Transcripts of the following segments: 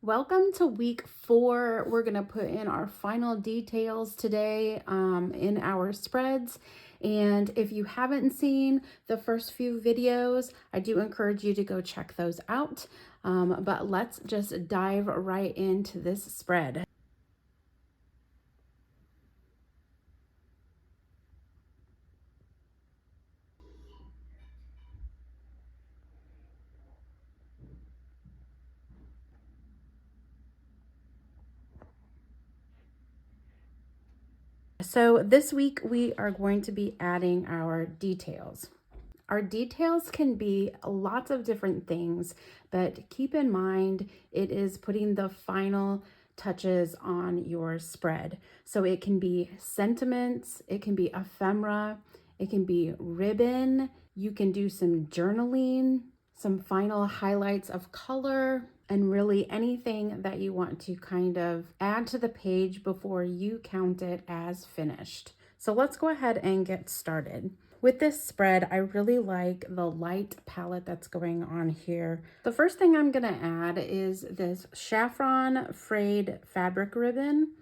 Welcome to week 4. We're going to put in our final details today in our spreads. And if you haven't seen the first few videos, I do encourage you to go check those out. But let's just dive right into this spread. So this week we are going to be adding our details. Our details can be lots of different things, but keep in mind it is putting the final touches on your spread. So it can be sentiments, it can be ephemera, it can be ribbon, you can do some journaling, some final highlights of color, and really anything that you want to kind of add to the page before you count it as finished. So let's go ahead and get started. With this spread, I really like the light palette that's going on here. The first thing I'm gonna add is this Saffron Frayed Fabric Ribbon.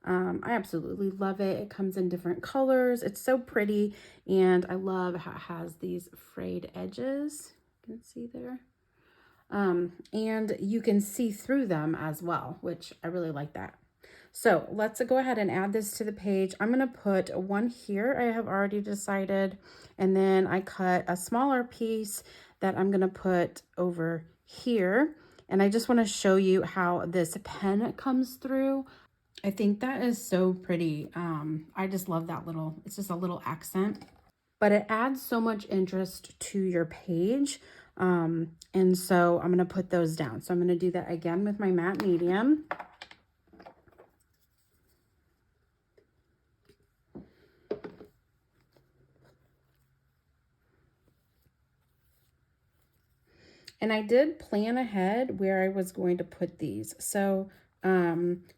I absolutely love it. It comes in different colors. It's so pretty, and I love how it has these frayed edges. You can see there. And you can see through them as well, which I really like that. So let's go ahead and add this to the page. I'm gonna put one here, I have already decided, and then I cut a smaller piece that I'm gonna put over here. And I just wanna show you how this pen comes through. I think that is so pretty. I just love that little, it's just a little accent, but it adds so much interest to your page. And so I'm gonna put those down. So I'm gonna do that again with my matte medium. And I did plan ahead where I was going to put these. So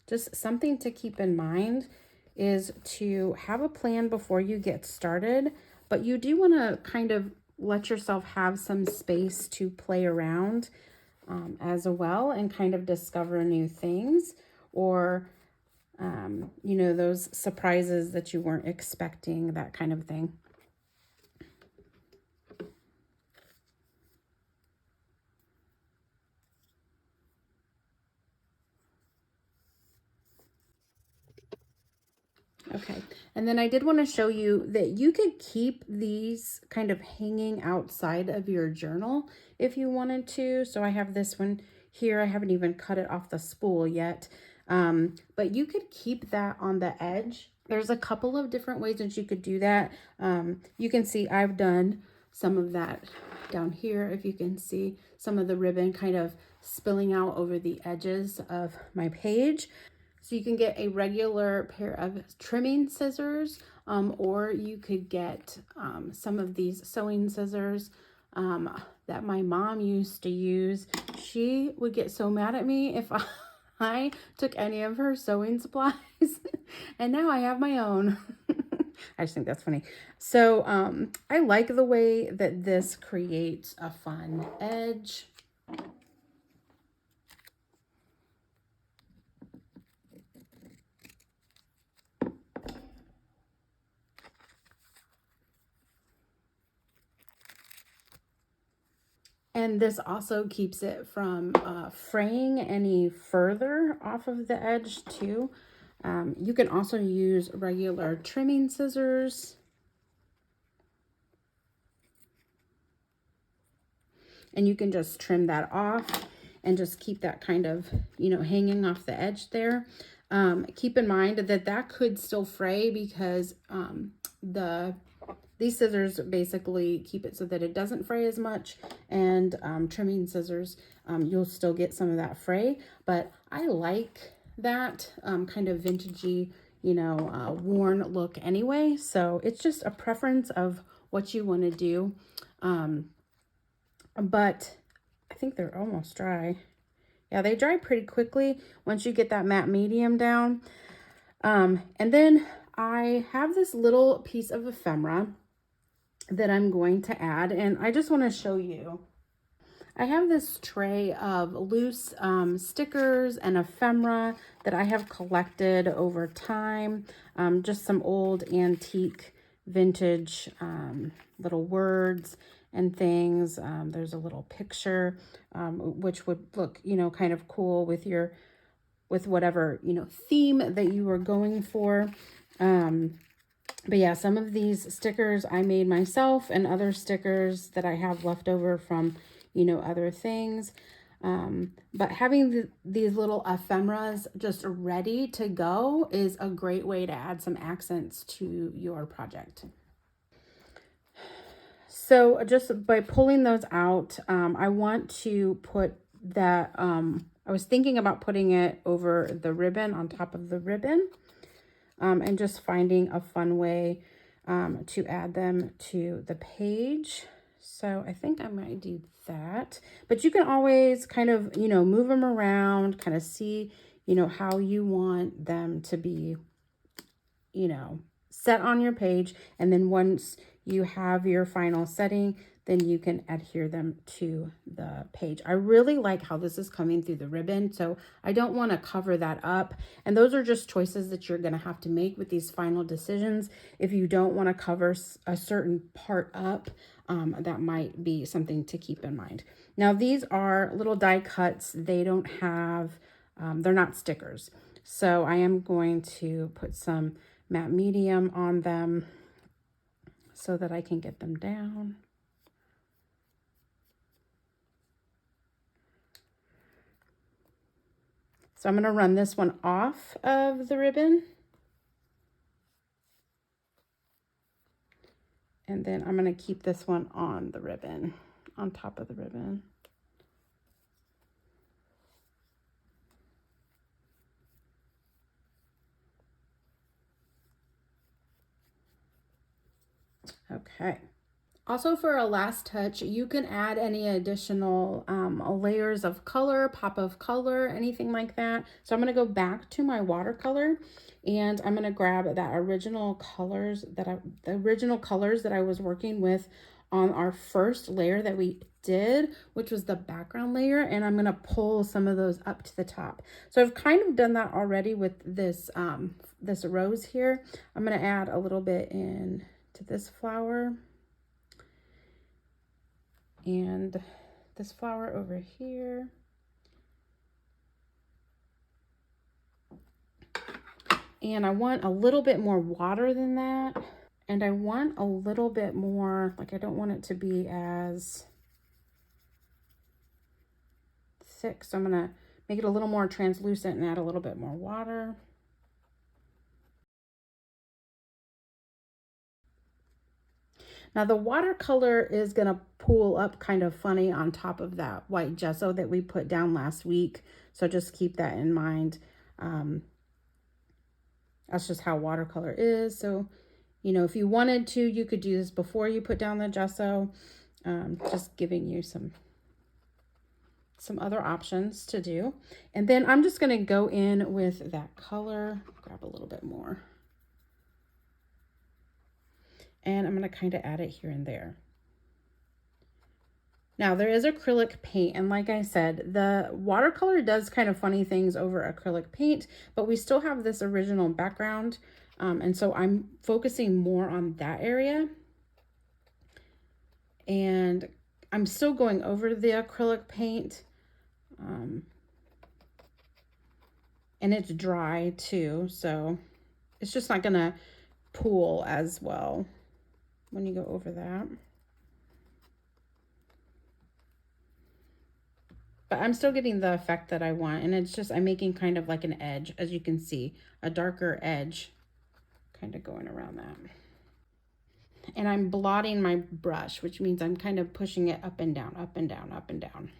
just something to keep in mind is to have a plan before you get started, but you do want to kind of let yourself have some space to play around as well and kind of discover new things, or you know, those surprises that you weren't expecting, that kind of thing. Okay, and then I did want to show you that you could keep these kind of hanging outside of your journal if you wanted to. So I have this one here. I haven't even cut it off the spool yet, but you could keep that on the edge. There's a couple of different ways that you could do that. You can see I've done some of that down here. If you can see some of the ribbon kind of spilling out over the edges of my page. So you can get a regular pair of trimming scissors, or you could get some of these sewing scissors that my mom used to use. She would get so mad at me if I took any of her sewing supplies, and now I have my own. I just think that's funny. So I like the way that this creates a fun edge. And this also keeps it from fraying any further off of the edge too. You can also use regular trimming scissors. And you can just trim that off and just keep that kind of, you know, hanging off the edge there. Keep in mind that that could still fray because these scissors basically keep it so that it doesn't fray as much, and trimming scissors, you'll still get some of that fray, but I like that kind of vintagey, you know, worn look anyway. So it's just a preference of what you want to do. But I think they're almost dry. Yeah, they dry pretty quickly once you get that matte medium down. And then I have this little piece of ephemera that I'm going to add, and I just want to show you. I have this tray of loose stickers and ephemera that I have collected over time. Just some old antique vintage little words and things. There's a little picture which would look, you know, kind of cool with your, with whatever, you know, theme that you were going for. But yeah, some of these stickers I made myself, and other stickers that I have left over from, you know, other things. But having these little ephemeras just ready to go is a great way to add some accents to your project. So just by pulling those out, I want to put that, I was thinking about putting it over the ribbon, on top of the ribbon, and just finding a fun way to add them to the page. So I think I might do that, but you can always kind of, you know, move them around, kind of see, you know, how you want them to be, you know, set on your page. And then once you have your final setting, then you can adhere them to the page. I really like how this is coming through the ribbon, so I don't want to cover that up. And those are just choices that you're going to have to make with these final decisions. If you don't want to cover a certain part up, that might be something to keep in mind. Now, these are little die cuts. They don't have, they're not stickers. So I am going to put some matte medium on them so that I can get them down. So I'm going to run this one off of the ribbon. And then I'm going to keep this one on the ribbon, on top of the ribbon. Okay. Also, for a last touch, you can add any additional layers of color, pop of color, anything like that. So I'm going to go back to my watercolor, and I'm going to grab that original colors that I was working with on our first layer that we did, which was the background layer, and I'm going to pull some of those up to the top. So I've kind of done that already with this this rose here. I'm going to add a little bit in to this flower. And this flower over here. And I want a little bit more water than that. And I want a little bit more, like I don't want it to be as thick. So I'm gonna make it a little more translucent and add a little bit more water. Now the watercolor is going to pool up kind of funny on top of that white gesso that we put down last week. So just keep that in mind. That's just how watercolor is. So, you know, if you wanted to, you could do this before you put down the gesso. Just giving you some other options to do. And then I'm just going to go in with that color, grab a little bit more. And I'm going to kind of add it here and there. Now there is acrylic paint, and like I said, the watercolor does kind of funny things over acrylic paint, but we still have this original background. And so I'm focusing more on that area. And I'm still going over the acrylic paint. And it's dry too, so it's just not gonna pool as well when you go over that. But I'm still getting the effect that I want, and it's just, I'm making kind of like an edge, as you can see, a darker edge kind of going around that. And I'm blotting my brush, which means I'm kind of pushing it up and down, up and down, up and down.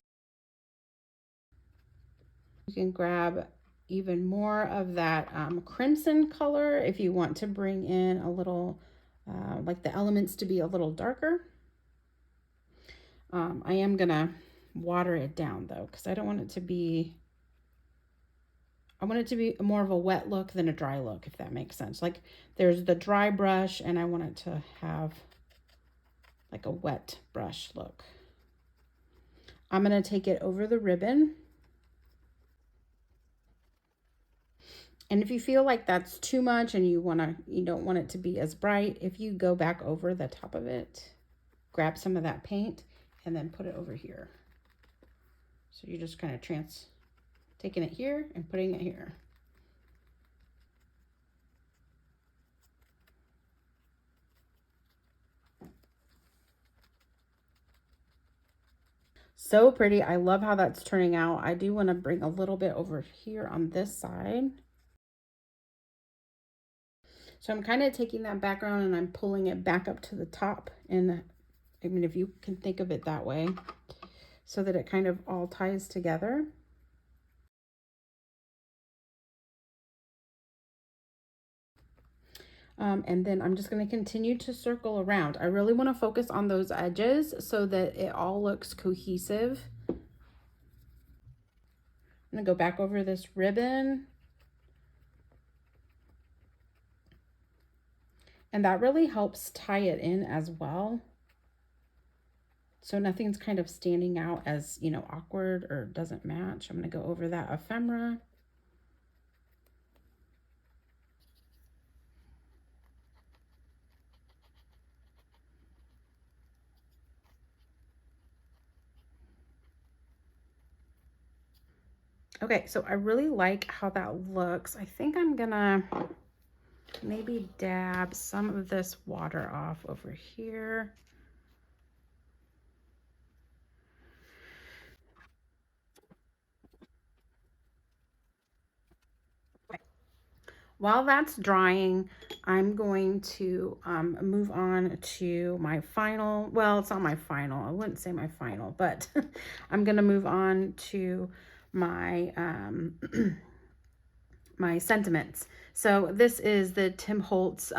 You can grab even more of that crimson color if you want to bring in a little, like the elements to be a little darker. I am gonna water it down though, because I don't want it to be, I want it to be more of a wet look than a dry look, if that makes sense. Like there's the dry brush, and I want it to have like a wet brush look. I'm going to take it over the ribbon. And if you feel like that's too much and you don't want it to be as bright, if you go back over the top of it, grab some of that paint and then put it over here. So you're just kind of taking it here and putting it here. So pretty. I love how that's turning out. I do want to bring a little bit over here on this side. So I'm kind of taking that background and I'm pulling it back up to the top. And I mean, if you can think of it that way, so that it kind of all ties together. And then I'm just going to continue to circle around. I really want to focus on those edges so that it all looks cohesive. I'm going to go back over this ribbon. And that really helps tie it in as well. So nothing's kind of standing out as, you know, awkward or doesn't match. I'm going to go over that ephemera. Okay, so I really like how that looks. I think I'm gonna maybe dab some of this water off over here. While that's drying, I'm going to move on to my final, well, it's not my final, I wouldn't say my final, but I'm gonna move on to my, my sentiments. So this is the Tim Holtz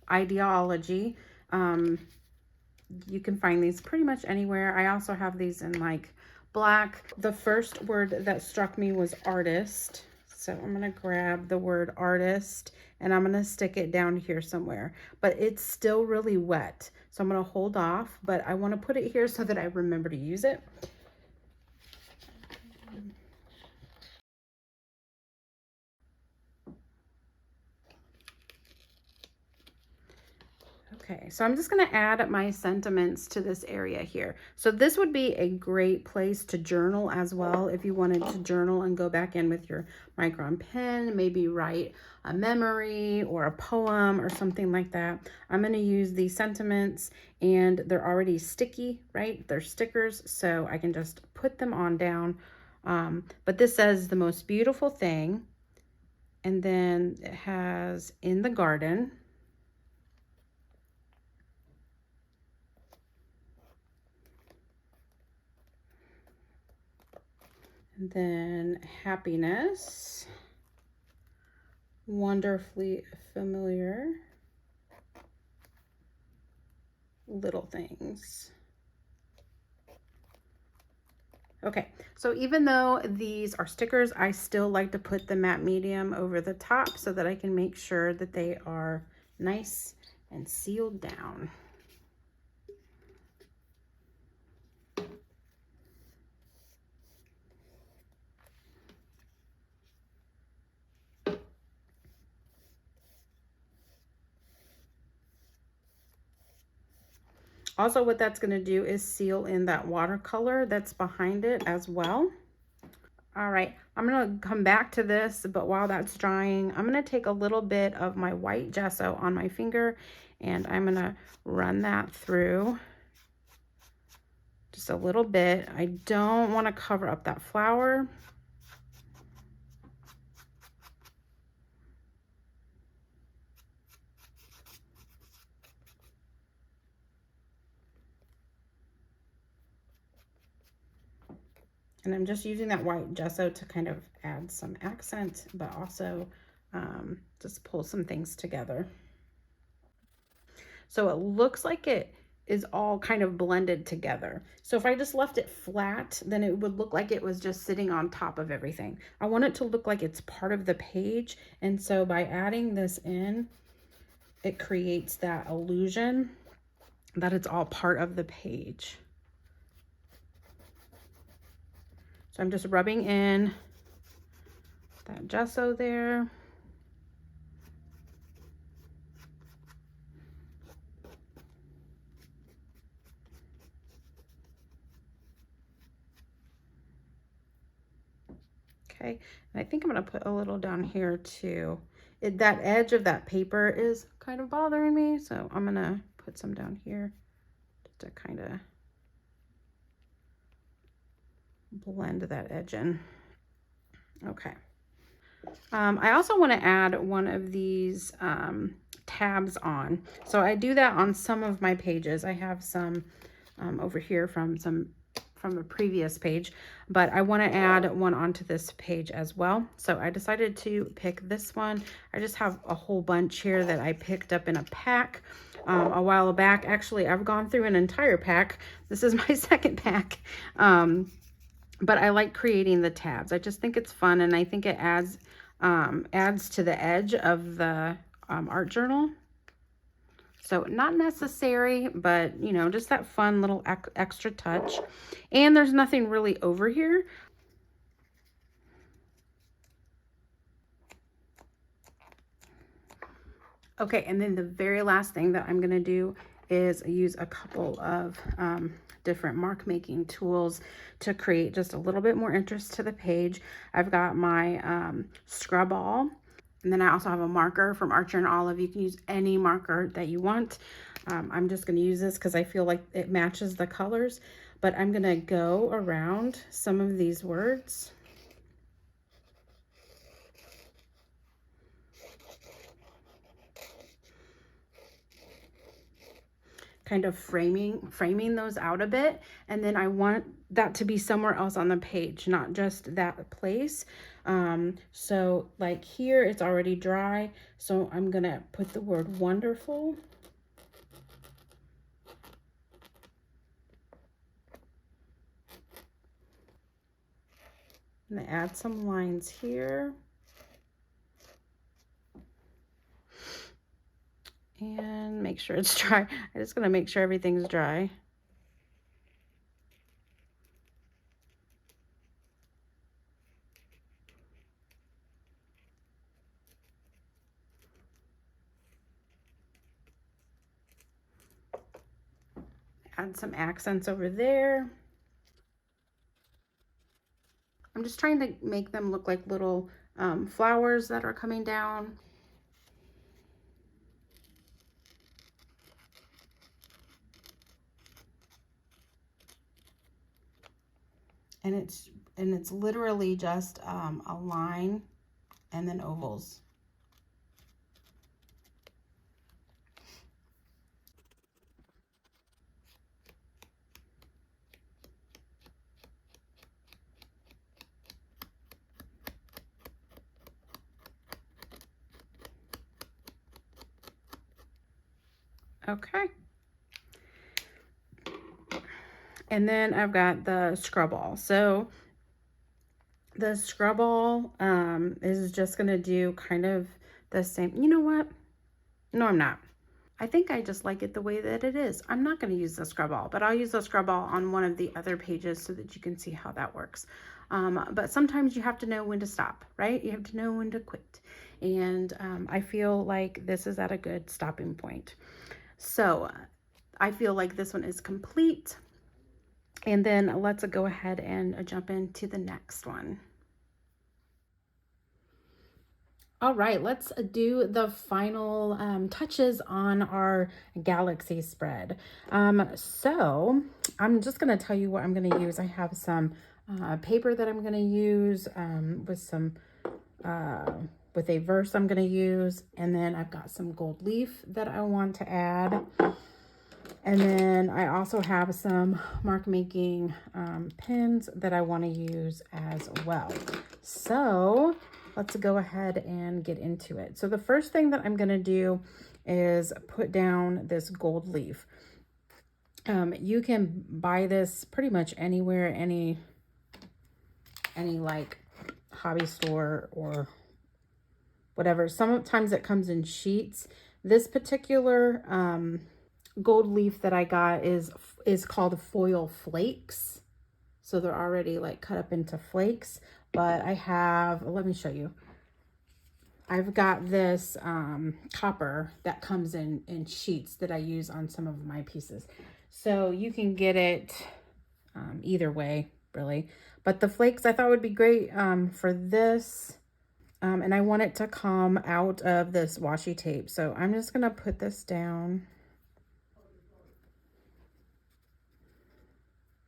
ideology. You can find these pretty much anywhere. I also have these in like black. The first word that struck me was artist. So I'm going to grab the word artist and I'm going to stick it down here somewhere, but it's still really wet. So I'm going to hold off, but I want to put it here so that I remember to use it. Okay, so I'm just going to add my sentiments to this area here. So this would be a great place to journal as well. If you wanted to journal and go back in with your micron pen, maybe write a memory or a poem or something like that. I'm going to use these sentiments and they're already sticky, right? They're stickers, so I can just put them on down. But this says the most beautiful thing. And then it has in the garden. And then happiness, wonderfully familiar, little things. Okay, so even though these are stickers, I still like to put the matte medium over the top so that I can make sure that they are nice and sealed down. Also, what that's going to do is seal in that watercolor that's behind it as well. All right, I'm going to come back to this, but while that's drying, I'm going to take a little bit of my white gesso on my finger and I'm going to run that through just a little bit. I don't want to cover up that flower. And I'm just using that white gesso to kind of add some accent, but also just pull some things together. So it looks like it is all kind of blended together. So if I just left it flat, then it would look like it was just sitting on top of everything. I want it to look like it's part of the page. And so by adding this in, it creates that illusion that it's all part of the page. So I'm just rubbing in that gesso there. Okay, and I think I'm going to put a little down here too. That edge of that paper is kind of bothering me, so I'm going to put some down here just to kind of blend that edge in. Okay. I also want to add one of these tabs on. So I do that on some of my pages. I have some over here from a previous page, but I want to add one onto this page as well. So I decided to pick this one. I just have a whole bunch here that I picked up in a pack a while back. Actually, I've gone through an entire pack. This is my second pack. But I like creating the tabs. I just think it's fun, and I think it adds to the edge of the art journal. So not necessary, but you know, just that fun little extra touch. And there's nothing really over here. Okay, and then the very last thing that I'm gonna do is use a couple of different mark making tools to create just a little bit more interest to the page. I've got my scrub ball, and then I also have a marker from Archer and Olive. You can use any marker that you want. I'm just going to use this because I feel like it matches the colors, but I'm going to go around some of these words. Kind of framing those out a bit, and then I want that to be somewhere else on the page, not just that place. So like here it's already dry, so I'm gonna put the word wonderful. I'm gonna add some lines here. And make sure it's dry. I'm just gonna make sure everything's dry. Add some accents over there. I'm just trying to make them look like little flowers that are coming down. And it's literally just a line and then ovals. Okay. And then I've got the scrub ball. So the scrub ball is just going to do kind of the same. You know what? No, I'm not. I think I just like it the way that it is. I'm not going to use the scrub ball, but I'll use the scrub ball on one of the other pages so that you can see how that works. But sometimes you have to know when to stop, right? You have to know when to quit. And I feel like this is at a good stopping point. So I feel like this one is complete. And then let's go ahead and jump into the next one. All right, let's do the final touches on our galaxy spread. So I'm just gonna tell you what I'm gonna use. I have some paper that I'm gonna use with a verse I'm gonna use, and then I've got some gold leaf that I want to add. And then I also have some mark making pins that I want to use as well. So let's go ahead and get into it. So the first thing that I'm going to do is put down this gold leaf. You can buy this pretty much anywhere, any like hobby store or whatever. Sometimes it comes in sheets. This particular gold leaf that I got is called foil flakes. So they're already like cut up into flakes. But I have, let me show you. I've got this copper that comes in sheets that I use on some of my pieces. So you can get it either way, really. But the flakes I thought would be great for this. And I want it to come out of this washi tape. So I'm just going to put this down.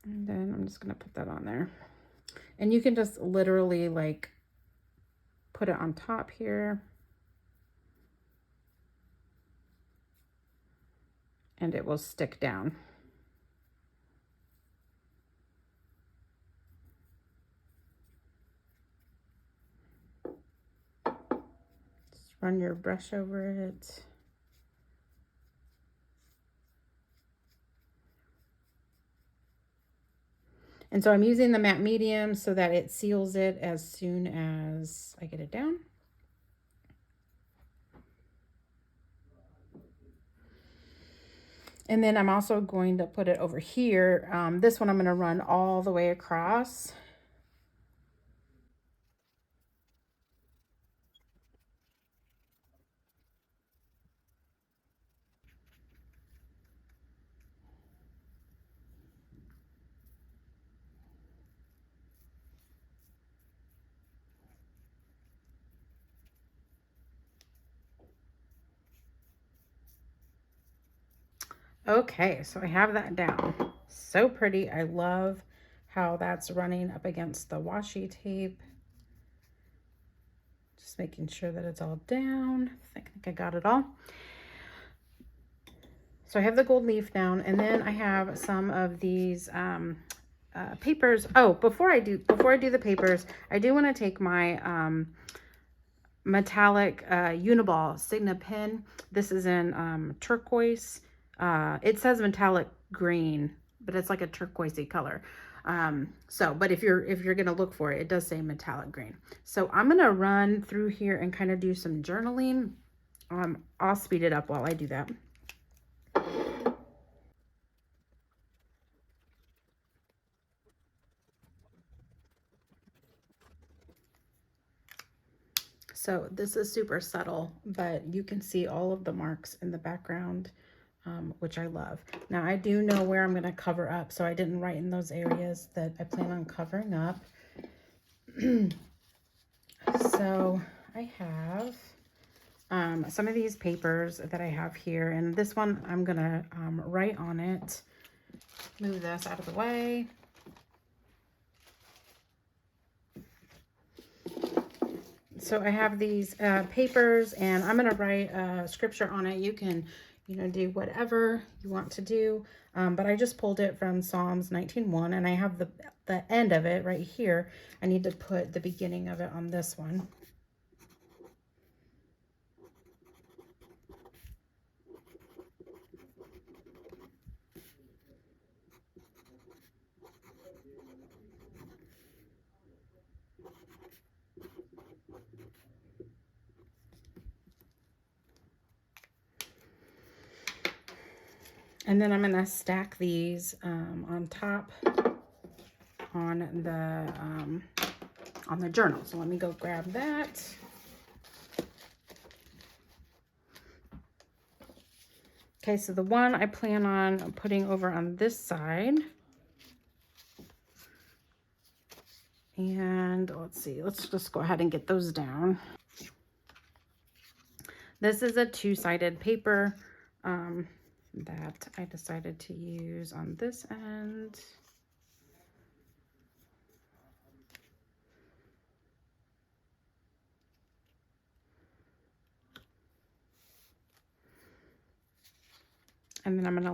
And then I'm just going to put that on there. And you can just literally like put it on top here. And it will stick down. Just run your brush over it. And so I'm using the matte medium so that it seals it as soon as I get it down. And then I'm also going to put it over here. This one I'm going to run all the way across. Okay, so I have that down. So pretty. I love how that's running up against the washi tape. Just making sure that it's all down. I think I got it all. So I have the gold leaf down, and then I have some of these papers. Oh, before I do the papers, I do want to take my metallic Uniball Signa pen. This is in turquoise. It says metallic green, but it's like a turquoisey color. But if you're gonna look for it, it does say metallic green. So I'm gonna run through here and kind of do some journaling. I'll speed it up while I do that. So this is super subtle, but you can see all of the marks in the background, which I love. Now I do know where I'm going to cover up, so I didn't write in those areas that I plan on covering up. So I have some of these papers that I have here, and this one I'm going to write on it. Move this out of the way. So I have these papers, and I'm going to write scripture on it. You can, do whatever you want to do. But I just pulled it from Psalms 19:1, and I have the end of it right here. I need to put the beginning of it on this one. And then I'm going to stack these on top on the journal. So let me go grab that. Okay, so the one I plan on putting over on this side. And let's see, let's just go ahead and get those down. This is a two-sided paper that I decided to use on this end. And then I'm going to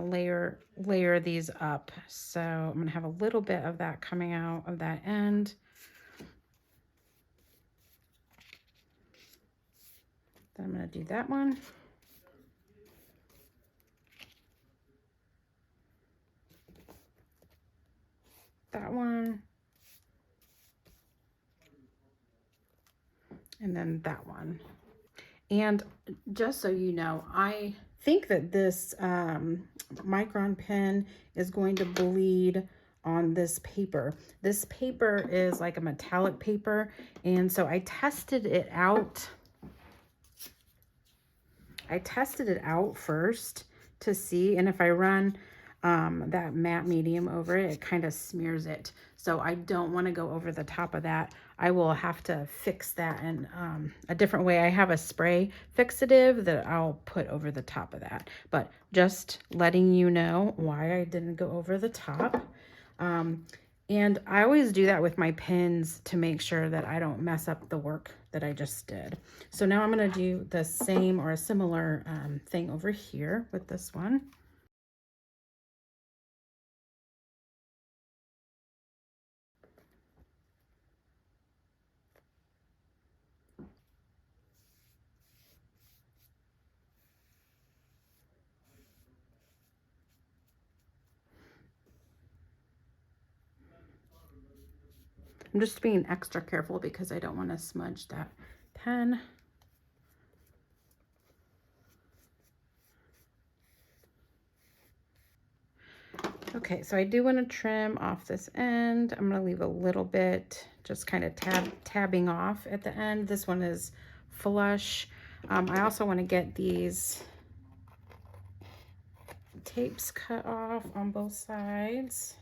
layer these up. So I'm going to have a little bit of that coming out of that end. Then I'm going to do that one. That one. And then that one. And just so you know, I think that this Micron pen is going to bleed on this paper. This paper is like a metallic paper, and so I tested it out. I tested it out first to see, and if I run that matte medium over it, it kind of smears it. So I don't want to go over the top of that. I will have to fix that in a different way. I have a spray fixative that I'll put over the top of that, but just letting you know why I didn't go over the top. And I always do that with my pins to make sure that I don't mess up the work that I just did. So now I'm going to do the same or a similar thing over here with this one. I'm just being extra careful because I don't want to smudge that pen. Okay, so I do want to trim off this end. I'm going to leave a little bit, just kind of tabbing off at the end. This one is flush. I also want to get these tapes cut off on both sides.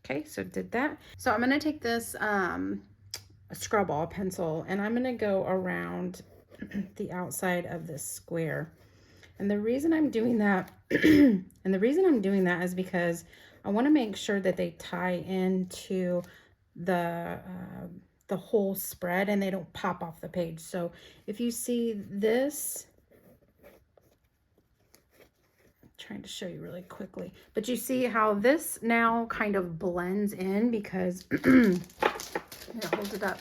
Okay, so did that. So I'm going to take this scrub ball pencil and I'm going to go around the outside of this square. And the reason I'm doing that is because I want to make sure that they tie into the whole spread and they don't pop off the page. So if you see this, trying to show you really quickly, but you see how this now kind of blends in because hold it up.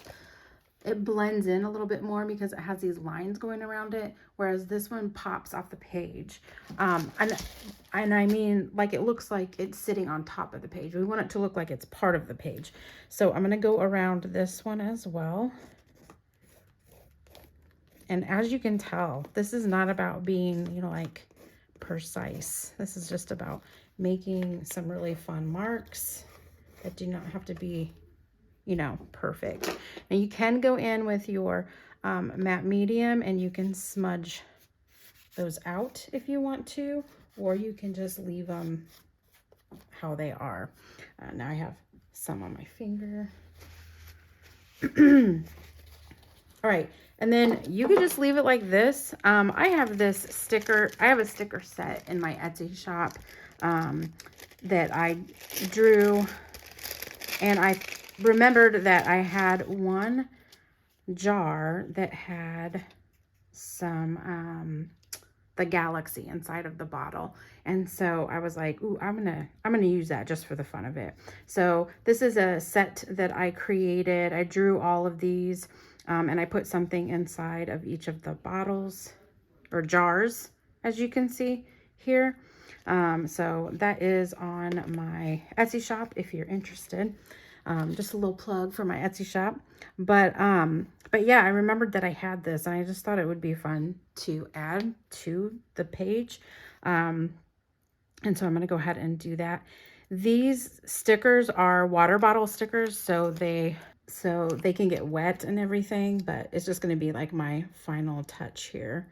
It blends in a little bit more because it has these lines going around it, whereas this one pops off the page. And I mean, like, it looks like it's sitting on top of the page. We want it to look like it's part of the page. So I'm going to go around this one as well. And as you can tell, this is not about being, you know, like precise. This is just about making some really fun marks that do not have to be, you know, perfect. Now you can go in with your matte medium and you can smudge those out if you want to, or you can just leave them how they are. Now I have some on my finger. All right, and then you could just leave it like this. I have a sticker set in my Etsy shop that I drew, and I remembered that I had one jar that had some the galaxy inside of the bottle, and so I was like, ooh, I'm gonna use that just for the fun of it. So this is a set that I created. I drew all of these and I put something inside of each of the bottles or jars, as you can see here. So that is on my Etsy shop if you're interested. Just a little plug for my Etsy shop. But yeah, I remembered that I had this and I just thought it would be fun to add to the page. And so I'm going to go ahead and do that. These stickers are water bottle stickers, so they can get wet and everything, but it's just going to be like my final touch here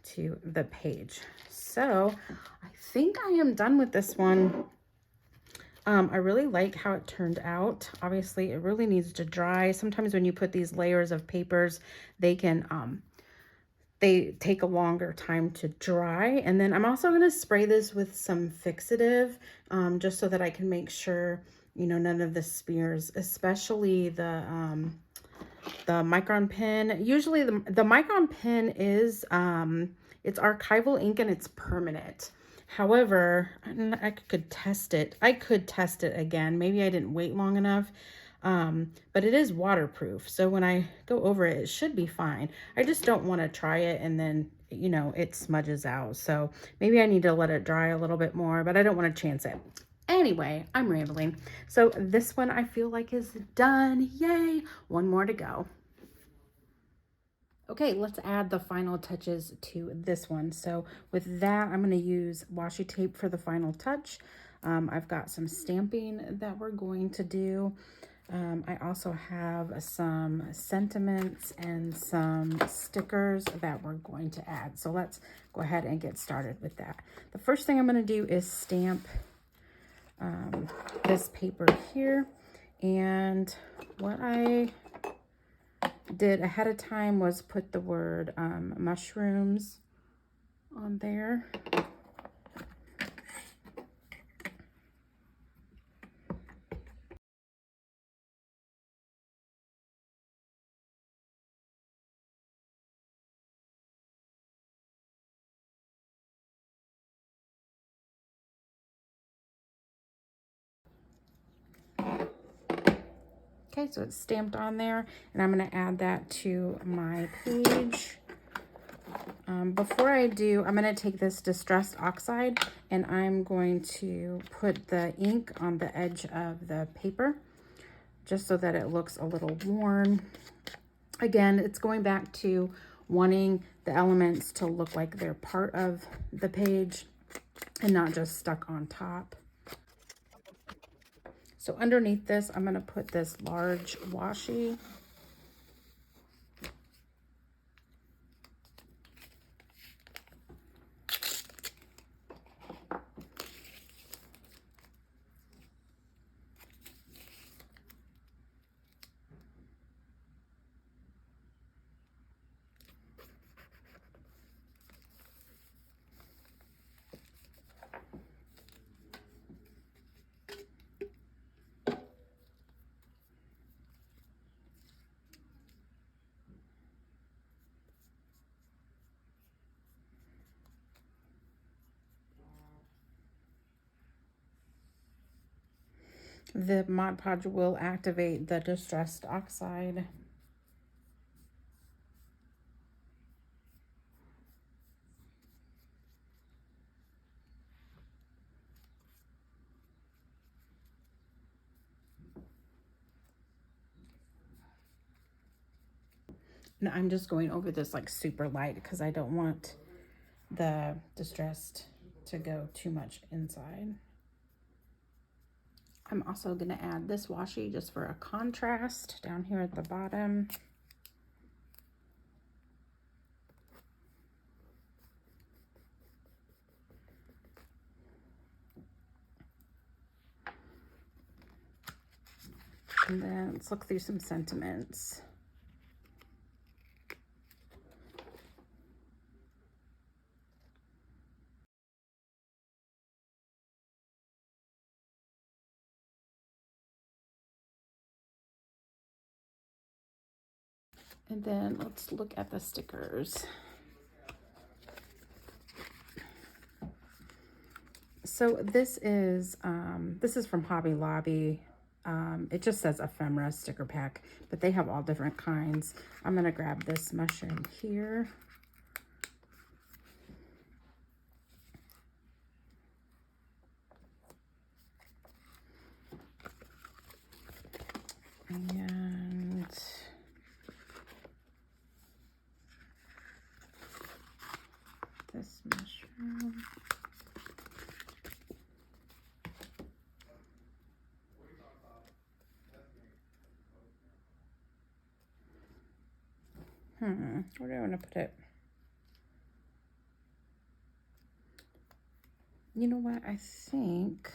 to the page. So I think I am done with this one. I really like how it turned out. Obviously, it really needs to dry. Sometimes when you put these layers of papers, they can they take a longer time to dry. And then I'm also going to spray this with some fixative just so that I can make sure, you know, none of the smears, especially the micron pen. Usually the micron pen is it's archival ink and it's permanent. However, I could test it. I could test it again. Maybe I didn't wait long enough. But it is waterproof. So when I go over it, it should be fine. I just don't want to try it and then, you know, it smudges out. So maybe I need to let it dry a little bit more, but I don't want to chance it. Anyway, I'm rambling. So this one I feel like is done. Yay! One more to go. Okay, let's add the final touches to this one. So with that, I'm going to use washi tape for the final touch. I've got some stamping that we're going to do. I also have some sentiments and some stickers that we're going to add. So let's go ahead and get started with that. The first thing I'm going to do is stamp this paper here. And what I did ahead of time was put the word mushrooms on there. Okay, so it's stamped on there, and I'm going to add that to my page. Before I do, I'm going to take this distressed oxide and I'm going to put the ink on the edge of the paper just so that it looks a little worn. Again, it's going back to wanting the elements to look like they're part of the page and not just stuck on top. So underneath this, I'm going to put this large washi. The Mod Podge will activate the distressed oxide. And I'm just going over this like super light because I don't want the distressed to go too much inside. I'm also going to add this washi just for a contrast down here at the bottom. And then let's look through some sentiments. And then let's look at the stickers. So this is from Hobby Lobby. It just says Ephemera sticker pack, but they have all different kinds. I'm gonna grab this mushroom here. And this mushroom. Where do I want to put it? You know what? I think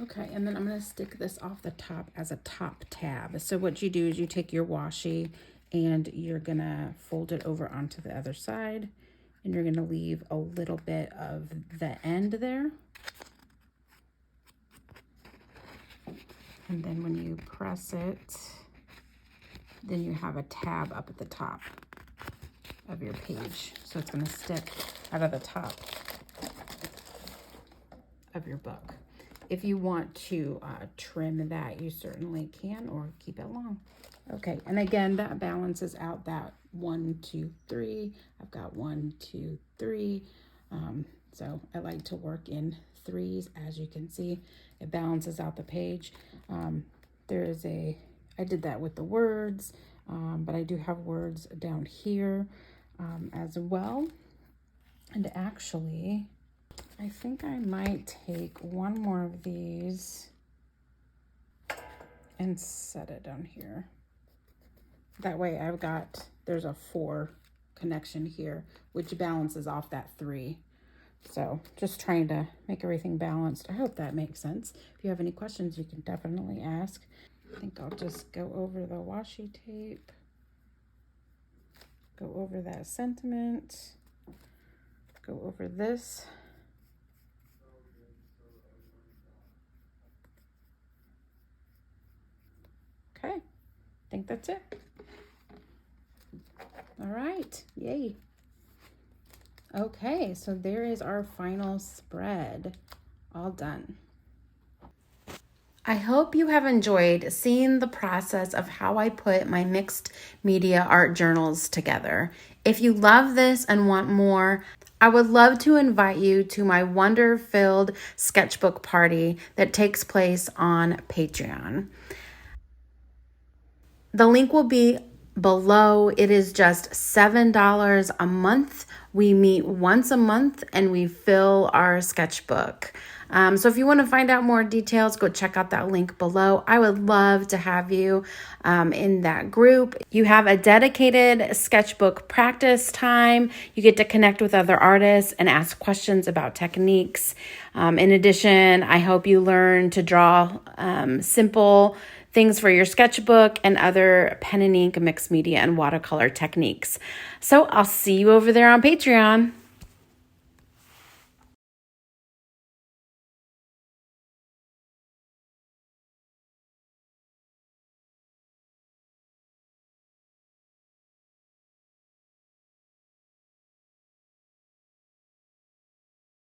okay, and then I'm going to stick this off the top as a top tab. So what you do is you take your washi and you're going to fold it over onto the other side, and you're going to leave a little bit of the end there. And then when you press it, then you have a tab up at the top of your page. So it's going to stick out of the top of your book. If you want to trim that, you certainly can, or keep it long. Okay, and again, that balances out that 1, 2, 3. I've got 1, 2, 3. So I like to work in threes. As you can see, it balances out the page. I did that with the words, but I do have words down here as well. And actually, I think I might take one more of these and set it down here. That way there's a 4 connection here, which balances off that 3. So just trying to make everything balanced. I hope that makes sense. If you have any questions, you can definitely ask. I think I'll just go over the washi tape, go over that sentiment, go over this. Okay, I think that's it. All right, yay. Okay, so there is our final spread, all done. I hope you have enjoyed seeing the process of how I put my mixed media art journals together. If you love this and want more, I would love to invite you to my wonder-filled sketchbook party that takes place on Patreon. The link will be below. It is just $7 a month. We meet once a month and we fill our sketchbook. So if you want to find out more details, go check out that link below. I would love to have you in that group. You have a dedicated sketchbook practice time. You get to connect with other artists and ask questions about techniques. In addition, I hope you learn to draw simple things for your sketchbook and other pen and ink, mixed media, and watercolor techniques. So I'll see you over there on Patreon.